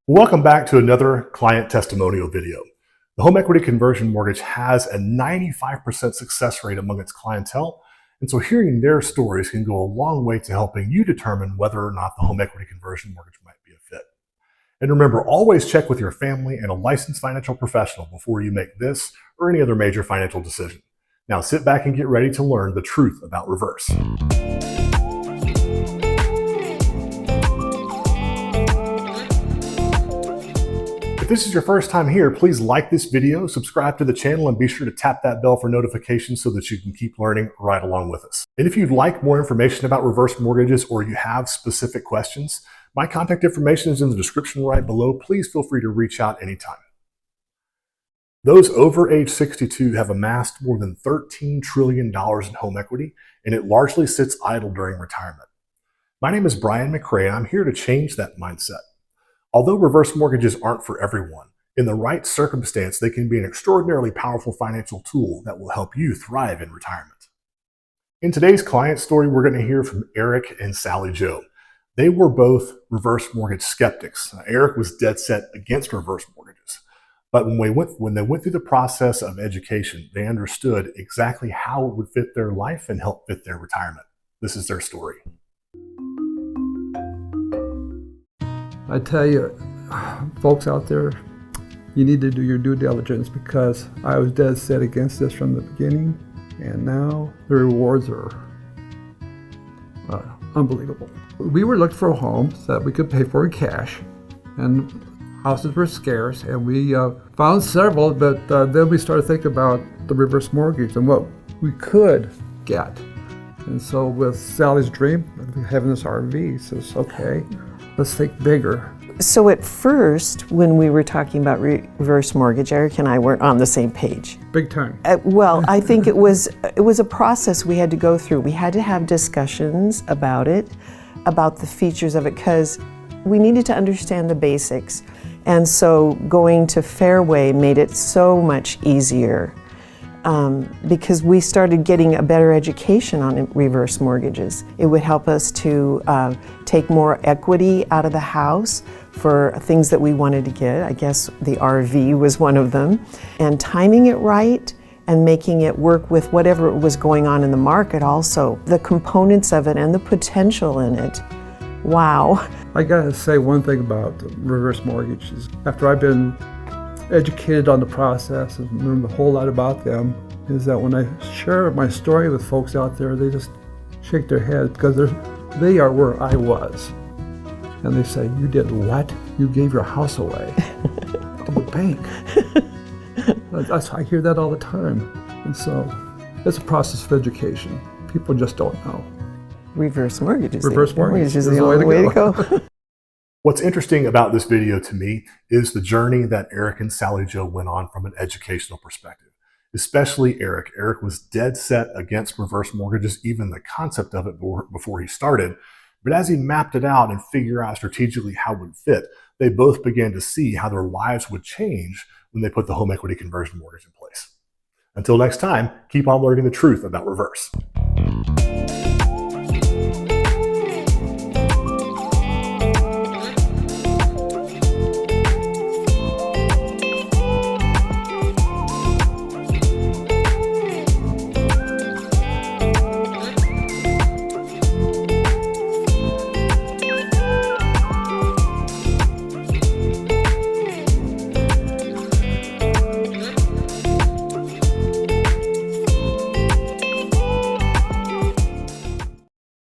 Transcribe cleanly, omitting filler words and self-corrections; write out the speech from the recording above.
Welcome back to another client testimonial video. The home equity conversion mortgage has a 95% success rate among its clientele, and so hearing their stories can go a long way to helping you determine whether or not the home equity conversion mortgage might be a fit. And remember, always check with your family and a licensed financial professional before you make this or any other major financial decision. Now sit back and get ready to learn the truth about reverse. If this is your first time here, please like this video, subscribe to the channel, and be sure to tap that bell for notifications so that you can keep learning right along with us. And if you'd like more information about reverse mortgages or you have specific questions, my contact information is in the description right below. Please feel free to reach out anytime. Those over age 62 have amassed more than $13 trillion in home equity, and it largely sits idle during retirement. My name is Brian McRae, and I'm here to change that mindset. Although reverse mortgages aren't for everyone, in the right circumstance, they can be an extraordinarily powerful financial tool that will help you thrive in retirement. In today's client story, we're going to hear from Eric and Sally Jo. They were both reverse mortgage skeptics. Eric was dead set against reverse mortgages. But when they went through the process of education, they understood exactly how it would fit their life and help fit their retirement. This is their story. I tell you, folks out there, you need to do your due diligence, because I was dead set against this from the beginning, and now the rewards are unbelievable. We were looking for homes that we could pay for in cash, and houses were scarce, and we found several, but then we started thinking about the reverse mortgage and what we could get. And so with Sally's dream of having this RV, says, okay, let's think bigger. So at first, when we were talking about reverse mortgage, Eric and I weren't on the same page. Big time. Well, I think it was a process we had to go through. We had to have discussions about it, about the features of it, because we needed to understand the basics. And so going to Fairway made it so much easier, because we started getting a better education on reverse mortgages. It would help us to take more equity out of the house for things that we wanted to get. I guess the RV was one of them. And timing it right and making it work with whatever was going on in the market also. The components of it and the potential in it. Wow. I gotta say one thing about reverse mortgages. After I've been educated on the process and learned a whole lot about them, is that when I share my story with folks out there, they just shake their heads, because they are where I was. And they say, you did what? You gave your house away to the bank. I hear that all the time. And so it's a process of education. People just don't know. Reverse mortgages. Reverse mortgages is the only way to go. What's interesting about this video to me is the journey that Eric and Sally Jo went on from an educational perspective. Especially Eric. Eric was dead set against reverse mortgages, even the concept of it before he started. But as he mapped it out and figured out strategically how it would fit, they both began to see how their lives would change when they put the home equity conversion mortgage in place. Until next time, keep on learning the truth about reverse.